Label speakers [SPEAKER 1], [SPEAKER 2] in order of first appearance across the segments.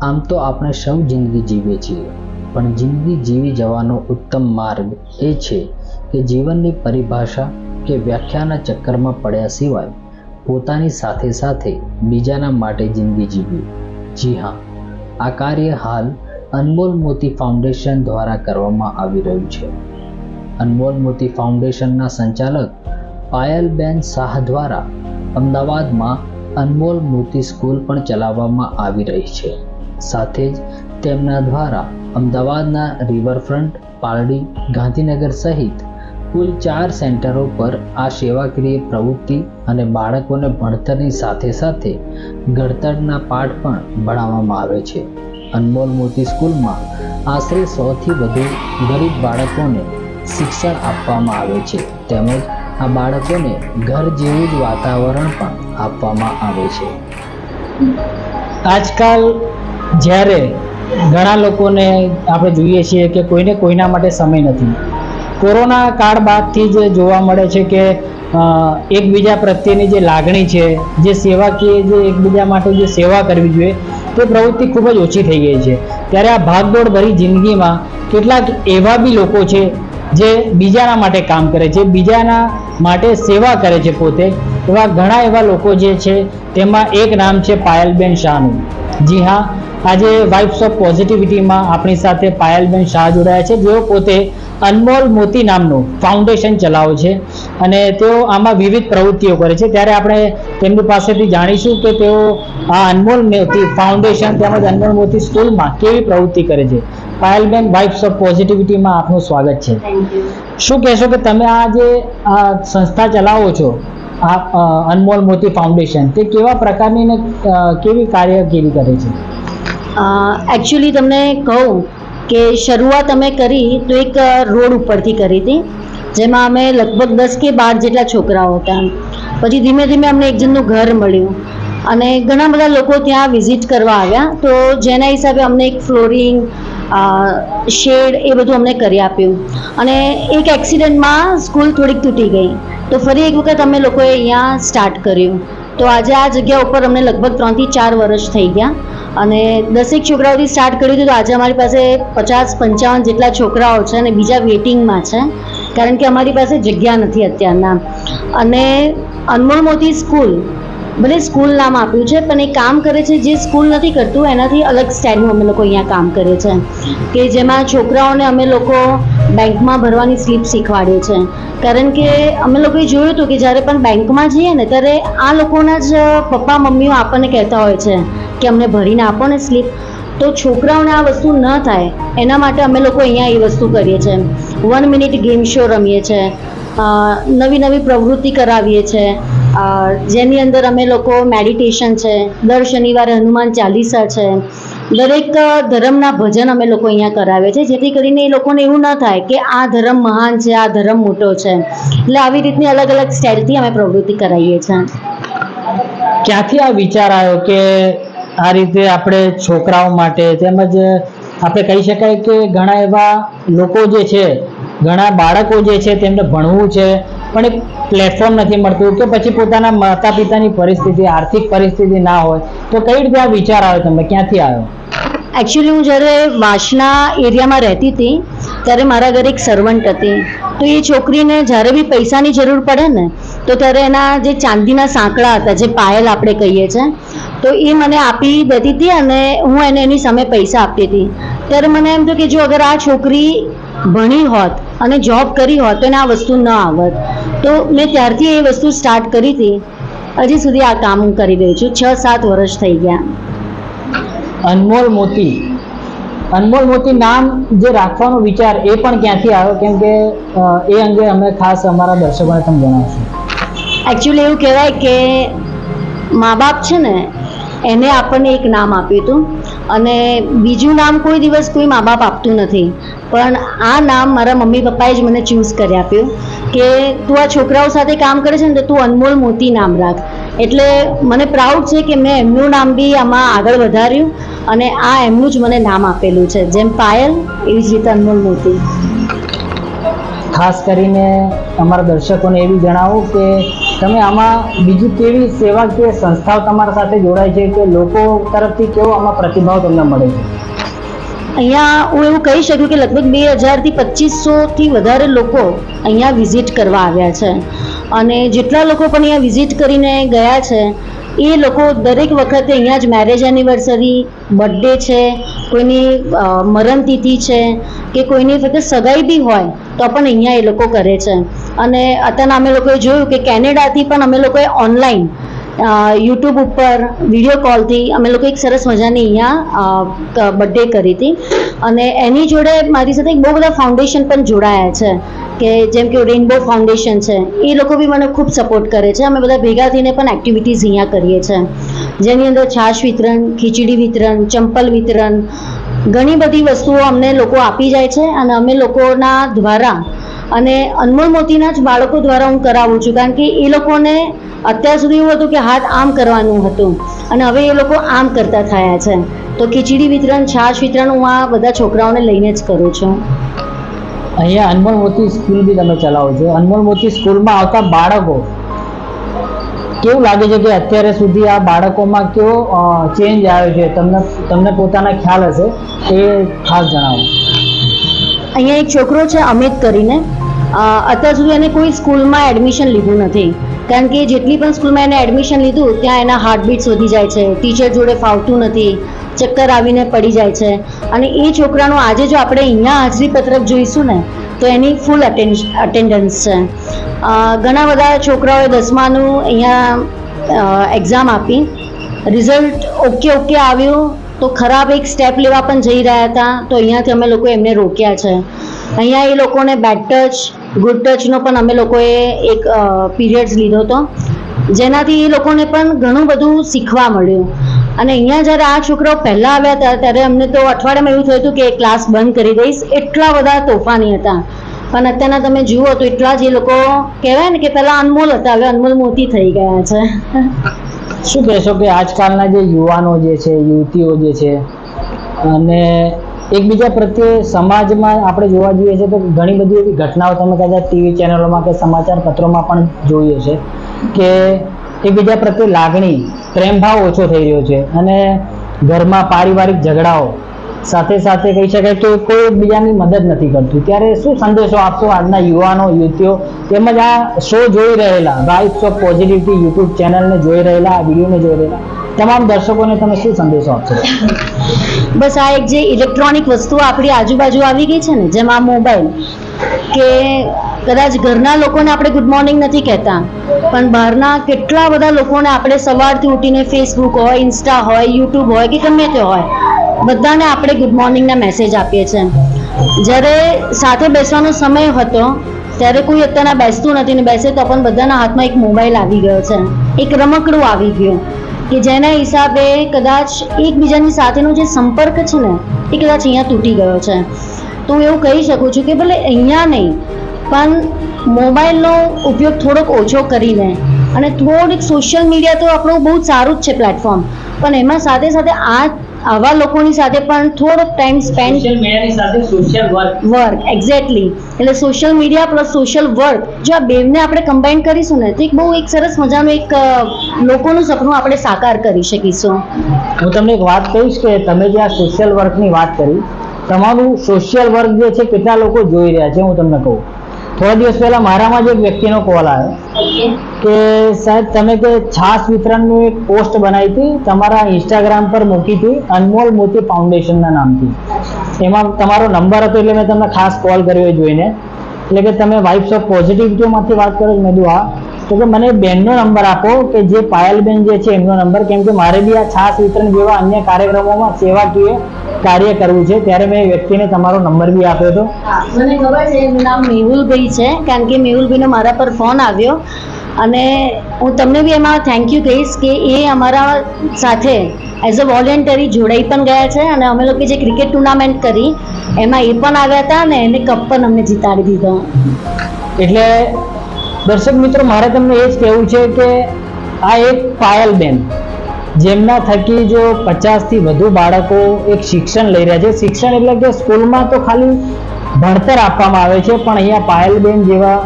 [SPEAKER 1] આમ તો આપણે સૌ જિંદગી જીવીએ છીએ, પણ જિંદગી જીવી જવાનો ઉત્તમ માર્ગ એ છે કે જીવનની પરિભાષા કે વ્યાખ્યાના ચક્કરમાં પડ્યા સિવાય પોતાની સાથે સાથે બીજાના માટે જિંદગી જીવવી. જી હા, આ કાર્ય હાલ અનમોલ મોતી ફાઉન્ડેશન દ્વારા કરવામાં આવી રહ્યું છે. અનમોલ મોતી ફાઉન્ડેશનના સંચાલક પાયલબેન શાહ દ્વારા અમદાવાદમાં અનમોલ મોતી સ્કૂલ પણ ચલાવવામાં આવી રહી છે. સાથે જ તેમના દ્વારા અમદાવાદના રિવરફ્રન્ટ, પાલડી, ગાંધીનગર સહિત કુલ 4 સેન્ટરો પર આ સેવાકીય પ્રવૃત્તિ અને બાળકોને ભણતરની સાથે સાથે ઘડતરના પાઠ પણ ભણાવવામાં આવે છે. અનમોલ મોતી સ્કૂલમાં આશરે 100થી વધુ ગરીબ બાળકોને શિક્ષણ આપવામાં આવે છે, તેમજ આ બાળકોને ઘર જેવું જ વાતાવરણ પણ આપવામાં આવે છે.
[SPEAKER 2] આજકાલ જ્યારે ઘણા લોકોને આપણે જોઈએ છીએ કે કોઈને કોઈના માટે સમય નથી. કોરોના કાળ બાદથી જ જોવા મળે છે કે એકબીજા પ્રત્યેની જે લાગણી છે, જે સેવાકીય જે એકબીજા માટે જે સેવા કરવી જોઈએ તે પ્રવૃત્તિ ખૂબ જ ઓછી થઈ ગઈ છે. ત્યારે આ ભાગદોડ ભરી જિંદગીમાં કેટલાક એવા બી લોકો છે જે બીજાના માટે કામ કરે છે, બીજાના માટે સેવા કરે છે પોતે. એવા ઘણા એવા લોકો જે છે તેમાં એક નામ છે પાયલબેન શાહનું. જી હા, આજે વાઇબ્સ ઓફ પોઝિટિવિટીમાં આપણી સાથે પાયલબેન શાહ જોડાયા છે, જેઓ પોતે અનમોલ મોતી નામનું ફાઉન્ડેશન ચલાવે છે અને તેઓ આમાં વિવિધ પ્રવૃત્તિઓ કરે છે. ત્યારે આપણે તેમની પાસેથી જાણીશું કે તેઓ આ અનમોલ મોતી ફાઉન્ડેશન તેમજ અનમોલ મોતી સ્કૂલમાં કેવી પ્રવૃત્તિ કરે છે. પાયલબેન, વાઇબ્સ ઓફ પોઝિટિવિટીમાં આપનું સ્વાગત છે. શું કહેશો કે તમે આ જે સંસ્થા ચલાવો છો, આ અનમોલ મોતી ફાઉન્ડેશન, તે કેવા પ્રકારની ને કેવી કામગીરી કરે છે?
[SPEAKER 3] એકચ્યુઅલી તમને કહું કે શરૂઆત અમે કરી તો એક રોડ ઉપરથી કરી હતી, જેમાં અમે લગભગ 10 કે 12 જેટલા છોકરાઓ હતા. પછી ધીમે ધીમે અમને એક જણનું ઘર મળ્યું અને ઘણા બધા લોકો ત્યાં વિઝિટ કરવા આવ્યા, તો જેના હિસાબે અમને એક ફ્લોરિંગ, શેડ એ બધું અમને કરી આપ્યું. અને એક એક્સિડન્ટમાં સ્કૂલ થોડીક તૂટી ગઈ, તો ફરી એક વખત અમે લોકોએ અહીંયા સ્ટાર્ટ કર્યું. તો આજે આ જગ્યા ઉપર અમને લગભગ 3 થી 4 વર્ષ થઈ ગયા અને 10 છોકરાઓથી સ્ટાર્ટ કર્યું હતું. તો આજે અમારી પાસે 50-55 જેટલા છોકરાઓ છે અને બીજા વેઇટિંગમાં છે, કારણ કે અમારી પાસે જગ્યા નથી અત્યારના. અને અનમોલ મોતી સ્કૂલ, ભલે સ્કૂલ નામ આપ્યું છે પણ એ કામ કરે છે જે સ્કૂલ નથી કરતું એનાથી અલગ સ્ટાઇલનું અમે લોકો અહીંયા કામ કરીએ છીએ, કે જેમાં છોકરાઓને અમે લોકો બેંકમાં ભરવાની સ્લીપ શીખવાડીએ છીએ. કારણ કે અમે લોકોએ જોયું હતું કે જ્યારે પણ બેંકમાં જઈએ ને ત્યારે આ લોકોના જ પપ્પા મમ્મીઓ આપણને કહેતા હોય છે કે અમને ભરીને આપો ને સ્લીપ. તો છોકરાઓને આ વસ્તુ ન થાય એના માટે અમે લોકો અહીંયા એ વસ્તુ કરીએ છીએ. 1 મિનિટ ગેમ શો રમીએ છીએ, નવી નવી પ્રવૃત્તિ કરાવીએ છીએ, જેની અંદર અમે લોકો મેડિટેશન છે, દર શનિવારે હનુમાન ચાલીસા છે, દરેક ધર્મના ભજન અમે લોકો અહીંયા કરાવીએ છીએ, જેથી કરીને એ લોકોને એવું ન થાય કે આ ધર્મ મહાન છે, આ ધર્મ મોટો છે. એટલે આવી રીતની અલગ અલગ સ્ટાઇલથી અમે પ્રવૃત્તિ કરાવીએ છીએ.
[SPEAKER 2] ક્યાંથી આ વિચાર આવ્યો કે આ રીતે આપણે છોકરાઓ માટે, તેમજ આપણે કહી શકાય કે ઘણા એવા લોકો જે છે, ઘણા બાળકો જે છે તેમને ભણવું છે પણ એક પ્લેટફોર્મ નથી મળતું, કે પછી પોતાના માતા પિતાની પરિસ્થિતિ, આર્થિક પરિસ્થિતિ ના હોય, તો કઈ રીતે આ વિચાર આવ્યો તમને, ક્યાંથી આવ્યો?
[SPEAKER 3] એકચ્યુઅલી હું જ્યારે વાસણા એરિયામાં રહેતી હતી ત્યારે મારા ઘરે એક સર્વન્ટ હતી. તો એ છોકરીને જ્યારે બી પૈસાની જરૂર પડે ને તો ત્યારે એના જે ચાંદીના સાંકળા હતા, જે પાયલ આપણે કહીએ છીએ, તો એ મને આપી દેતી હતી અને હું એને એની સામે પૈસા આપતી હતી. ત્યારે મને એમ થયું કે જો અગર આ છોકરી ભણી હોત અને જોબ કરી હોત તો એને આ વસ્તુ ન આવત. તો મેં ત્યારથી એ વસ્તુ સ્ટાર્ટ કરી હતી. હજી સુધી આ કામ હું કરી રહી છું. 6-7 વર્ષ થઈ ગયા.
[SPEAKER 2] અનમોલ મોતી, અનમોલ મોતી નામ જે રાખવાનો વિચાર એ પણ ક્યાંથી આવ્યો, કેમ કે એ અંગે અમે ખાસ અમારા દર્શકોને તમે જણાવશો?
[SPEAKER 3] એકચ્યુઅલી એવું કહેવાય કે મા બાપ છે ને એને આપણને એક નામ આપ્યું હતું અને બીજું નામ કોઈ દિવસ કોઈ મા બાપ આપતું નથી, પણ આ નામ મારા મમ્મી પપ્પાએ જ મને ચૂઝ કરી આપ્યું કે તું આ છોકરાઓ સાથે કામ કરે છે ને તો તું અનમોલ મોતી નામ રાખ. એટલે મને પ્રાઉડ છે કે મેં એમનું નામ બી આમાં આગળ વધાર્યું અને આ એમનું જ મને નામ આપેલું છે, જેમ પાયલ એવી જ રીતે અનમોલ મોતી.
[SPEAKER 2] ખાસ કરીને અમારા દર્શકોને એવી જણાવું કે તમે આમાં બીજી કેવી સેવાકીય સંસ્થાઓ તમારા સાથે જોડાય છે કે લોકો તરફથી કેવો આમાં પ્રતિભાવ તમને મળે છે?
[SPEAKER 3] અહીંયા હું એવું કહી શકું કે લગભગ 2000 થી 2500થી વધારે લોકો અહીંયા વિઝિટ કરવા આવ્યા છે, અને જેટલા લોકો પણ અહીંયા વિઝિટ કરીને ગયા છે એ લોકો દરેક વખતે અહીંયા જ મેરેજ એનિવર્સરી, બર્થડે છે, કોઈની મરણતિથિ છે કે કોઈની ફક્ત સગાઈ બી હોય તો પણ અહીંયા એ લોકો કરે છે. અને અત્યારના અમે લોકોએ જોયું કે કેનેડાથી પણ અમે લોકોએ ઓનલાઈન યુટ્યુબ ઉપર વિડીયો કોલથી અમે લોકો એક સરસ મજાની અહીંયા બર્થડે કરી હતી. અને એની જોડે મારી સાથે બહુ બધા ફાઉન્ડેશન પણ જોડાયા છે, કે જેમ કે રેઇનબો ફાઉન્ડેશન છે, એ લોકો બી મને ખૂબ સપોર્ટ કરે છે. અમે બધા ભેગા થઈને પણ એક્ટિવિટીઝ અહીંયા કરીએ છીએ, જેની અંદર છાશ વિતરણ, ખીચડી વિતરણ, ચંપલ વિતરણ, ઘણી બધી વસ્તુઓ અમને લોકો આપી જાય છે. અને અમે લોકોના દ્વારા અને અનમોલ મોતીના જ બાળકો દ્વારા હું કરાવું છું, કારણ કે એ લોકોને અત્યાર સુધી એવું હતું કે હાથ આમ કરવાનું હતું અને હવે એ લોકો આમ કરતા થયા છે. તો ખીચડી વિતરણ, છાશ વિતરણ હું આ બધા છોકરાઓને લઈને જ કરું છું.
[SPEAKER 2] અહીંયા અનમોલ મોતી સ્કૂલ બી તમે ચલાવો છો. અનમોલ મોતી સ્કૂલમાં આવતા બાળકો કેવું લાગે છે કે અત્યારે સુધી આ બાળકોમાં કેવો ચેન્જ આવ્યો છે? તમને પોતાના ખ્યાલ હશે, એ ખાસ જણાવો.
[SPEAKER 3] અહીંયા એક છોકરો છે અમિત કરીને, અત્યાર સુધી એને કોઈ સ્કૂલમાં એડમિશન લીધું નથી, કારણ કે જેટલી પણ સ્કૂલમાં એને એડમિશન લીધું ત્યાં એના હાર્ટબીટ્સ વધી જાય છે, ટીચર જોડે ફાવતું નથી, ચક્કર આવીને પડી જાય છે. અને એ છોકરાનું આજે જો આપણે અહીંયા હાજરી પત્રક જોઈશું ને તો એની ફૂલ અટેન્ડન્સ છે. ઘણા બધા છોકરાઓએ 10માનું અહીંયા એક્ઝામ આપી, રિઝલ્ટ ઓકે આવ્યું તો ખરાબ એક સ્ટેપ લેવા પણ જઈ રહ્યા હતા, તો અહીંયાથી અમે લોકો એમને રોક્યા છે. અહીંયા એ લોકોને બેડ ટચ, ગુડ ટચનો પણ અમે લોકોએ એક પીરિયડ્સ લીધો હતો, જેનાથી એ લોકોને પણ ઘણું બધું શીખવા મળ્યું. અને અહીંયા જ્યારે આ છોકરાઓ પહેલાં આવ્યા હતા ત્યારે અમને તો અઠવાડિયામાં એવું થયું હતું કે ક્લાસ બંધ કરી દઈશ, એટલા બધા તોફાની હતા. પણ અત્યારના તમે જુઓ તો એટલા જ એ લોકો કહેવાય ને કે પહેલાં અનમોલ હતા, હવે અનમોલ મોતી થઈ ગયા છે.
[SPEAKER 2] શું કહેશો કે આજકાલના જે યુવાનો જે છે, યુવતીઓ જે છે, અને એકબીજા પ્રત્યે સમાજમાં આપણે જોવા જઈએ છીએ તો ઘણી બધી એવી ઘટનાઓ તમે કદાચ ટીવી ચેનલોમાં કે સમાચાર પત્રોમાં પણ જોઈએ છે કે એકબીજા પ્રત્યે લાગણી, પ્રેમભાવ ઓછો થઈ રહ્યો છે, અને ઘરમાં પારિવારિક ઝઘડાઓ, સાથે સાથે કહી શકાય કે કોઈ એકબીજાની મદદ નથી કરતું. ત્યારે શું સંદેશો આપશો આજના યુવાનો, યુવતીઓ તેમજ આ શો જોઈ રહેલા, વાઇબ્સ ઓફ પોઝિટિવિટી યુટ્યુબ ચેનલને જોઈ રહેલા, આ વિડીયોને જોઈ રહેલા તમામ દર્શકોને તમે શું સંદેશો આપશો?
[SPEAKER 3] બસ આ એક જે ઇલેક્ટ્રોનિક વસ્તુઓ આપણી આજુબાજુ આવી ગઈ છે ને, જેમ આ મોબાઈલ, કે કદાચ ઘરના લોકોને આપણે ગુડ મોર્નિંગ નથી કહેતા, પણ બહારના કેટલા બધા લોકોને આપણે સવારથી ઉઠીને ફેસબુક હોય, ઇન્સ્ટા હોય, યુટ્યુબ હોય કે ગમે તે હોય, બધાને આપણે ગુડ મોર્નિંગના મેસેજ આપીએ છીએ. જ્યારે સાથે બેસવાનો સમય હતો ત્યારે કોઈ અત્યારના બેસતું નથી, ને બેસે તો પણ બધાના હાથમાં એક મોબાઈલ આવી ગયો છે, એક રમકડું આવી ગયું, કે જેના હિસાબે કદાચ એકબીજાની સાથેનો જે સંપર્ક છે ને એ કદાચ અહીંયા તૂટી ગયો છે. તો હું એવું કહી શકું છું કે ભલે અહીંયા નહીં પણ મોબાઈલનો ઉપયોગ થોડોક ઓછો કરીને, અને થોડીક સોશિયલ મીડિયા તો આપણું બહુ સારું જ છે પ્લેટફોર્મ, પણ એમાં સાથે સાથે આવા લોકોની સાથે પણ થોડોક ટાઈમ સ્પેન્ડ,
[SPEAKER 2] સોશિયલ મીડિયાની સાથે સોશિયલ
[SPEAKER 3] વર્ક, એક્ઝેક્ટલી, એટલે social media plus social work, જો આ બેવને આપણે કમ્બાઈન કરીશું ને તો એક બહુ એક સરસ મજાનું એક લોકોનું સપનું આપણે સાકાર કરી શકીશું.
[SPEAKER 2] હું તમને એક વાત કહીશ કે તમે જે આ સોશિયલ વર્કની વાત કરી, તમારું સોશિયલ વર્ક જે છે કેટલા લોકો જોઈ રહ્યા છે હું તમને કહું. થોડા દિવસ પહેલા મારામાં જ એક વ્યક્તિનો કોલ આવ્યો કે સાહેબ તમે કે છાશ વિતરણનું એક પોસ્ટ બનાવી હતી, તમારા ઇન્સ્ટાગ્રામ પર મૂકી હતી અનમોલ મોતી ફાઉન્ડેશનના નામથી, એમાં તમારો નંબર હતો એટલે મેં તમને ખાસ કોલ કર્યો જોઈને, એટલે કે તમે વાઇબ્સ ઓફ પોઝિટિવિટીમાંથી વાત કરો. મેં કીધું હા. તો કે મને બેનનો નંબર આપો કે જે પાયલબેન જે છે એમનો નંબર, કેમ કે મારે બી આ છાશ વિતરણ જેવા અન્ય કાર્યક્રમોમાં સેવાકીય કાર્ય કરવું છે. ત્યારે મેં વ્યક્તિને તમારો નંબર બી આપ્યો હતો.
[SPEAKER 3] મને ખબર છે એનું નામ મેહુલભાઈ છે, કારણ કે મેહુલભાઈનો મારા પર ફોન આવ્યો, અને હું તમને બી એમાં થેન્ક યુ કહીશ કે એ અમારા સાથે એઝ અ વોલેન્ટરી જોડાઈ પણ ગયા છે, અને અમે લોકો જે ક્રિકેટ ટુર્નામેન્ટ કરી એમાં એ પણ આવ્યા હતા અને એને કપ પણ અમને જીતાડી દીધો.
[SPEAKER 2] એટલે દર્શક મિત્રો, મારે તમને એ જ કહેવું છે કે આ એક પાયલબેન, જેમના થકી જો 50થી વધુ બાળકો એક શિક્ષણ લઈ રહ્યા છે. શિક્ષણ એટલે કે સ્કૂલમાં તો ખાલી ભણતર આપવામાં આવે છે, પણ અહીંયા પાયલબેન જેવા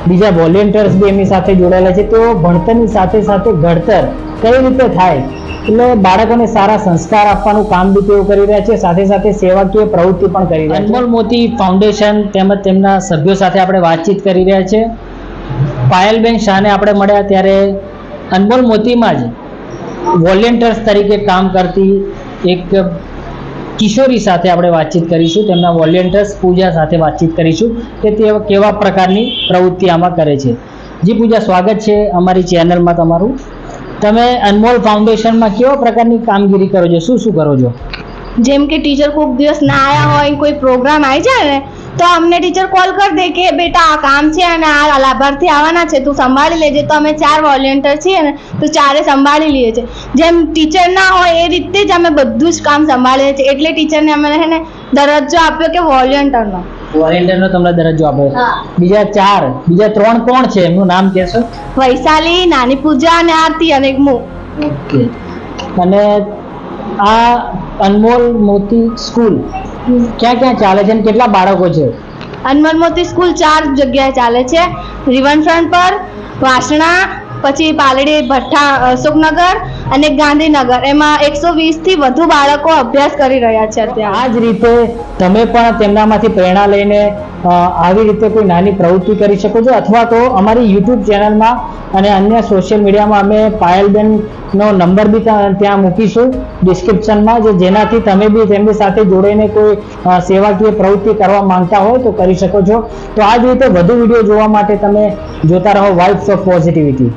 [SPEAKER 2] બીજા વોલેન્ટિયર્સ બી એમની સાથે જોડાયેલા છે. તો ભણતરની સાથે સાથે ઘડતર કઈ રીતે થાય એટલે બાળકોને સારા સંસ્કાર આપવાનું કામ બી તેઓ કરી રહ્યા છે, સાથે સાથે સેવાકીય પ્રવૃત્તિ પણ કરી રહ્યા છે. અનમોલ મોતી ફાઉન્ડેશન તેમજ તેમના સભ્યો સાથે આપણે વાતચીત કરી રહ્યા છે. પાયલબેન શાહને આપણે મળ્યા ત્યારે અનમોલ મોતીમાં જ વોલેન્ટિયર્સ તરીકે કામ કરતી એક કિશોરી સાથે આપણે વાતચીત કરીશું. તેમના વોલેન્ટિયર્સ પૂજા સાથે વાતચીત કરીશું કે તે કેવા પ્રકારની પ્રવૃત્તિ આમાં કરે છે. જી પૂજા, સ્વાગત છે અમારી ચેનલમાં તમારું. તમે અનમોલ ફાઉન્ડેશનમાં કેવા પ્રકારની કામગીરી કરો છો, શું શું કરો છો?
[SPEAKER 4] જેમ કે ટીચર કોઈક દિવસ ના આવ્યા હોય, કોઈ પ્રોગ્રામ આવી જાય ને તો અમને ટીચર કોલ કરી દે કે બેટા આ કામ છે અને આ લાભાર્થી આવવાના છે, તું સંભાળી લેજે. તો અમે 4 વોલેન્ટિયર છીએ ને તો 4 સંભાળી લઈએ છીએ. જેમ ટીચર ના હોય એ રીતે જ અમે બધું જ કામ સંભાળીએ છીએ. એટલે ટીચરને અમે છે ને દરજ્જો આપ્યો કે વોલેન્ટિયરનો.
[SPEAKER 2] વોલેન્ટિયરનો તમને દરજ્જો આપ્યો.
[SPEAKER 4] હા.
[SPEAKER 2] બીજા 3 કોણ છે, એમનું નામ કહેશો?
[SPEAKER 4] વૈશાલી, નાની પૂજા અને આરતી અને એક હું.
[SPEAKER 2] ઓકે. અને આ અનમોલ મોતી સ્કૂલ ક્યાં ક્યાં ચાલે છે અને કેટલા બાળકો છે?
[SPEAKER 4] અનમોલ મોતી સ્કૂલ 4 જગ્યાએ ચાલે છે. રિવરફ્રન્ટ પર, વાસણા, પછી પાલડી, ભઠ્ઠા, અશોકનગર અને ગાંધીનગર. એમાં 120 થી વધુ બાળકો અભ્યાસ કરી રહ્યા છે અત્યારે.
[SPEAKER 2] આ જ રીતે તમે પણ તેમનામાંથી પ્રેરણા લઈને આવી રીતે કોઈ નાની પ્રવૃત્તિ કરી શકો છો, અથવા તો અમારી યુટ્યુબ ચેનલમાં અને અન્ય સોશિયલ મીડિયામાં અમે પાયલબેનનો નંબર બી ત્યાં મૂકીશું ડિસ્ક્રિપ્શનમાં, જેનાથી તમે બી તેમની સાથે જોડાઈને કોઈ સેવાકીય પ્રવૃત્તિ કરવા માંગતા હોય તો કરી શકો છો. તો આ જ રીતે વધુ વિડીયો જોવા માટે તમે જોતા રહો વાઇબ્સ ઓફ પોઝિટિવિટી.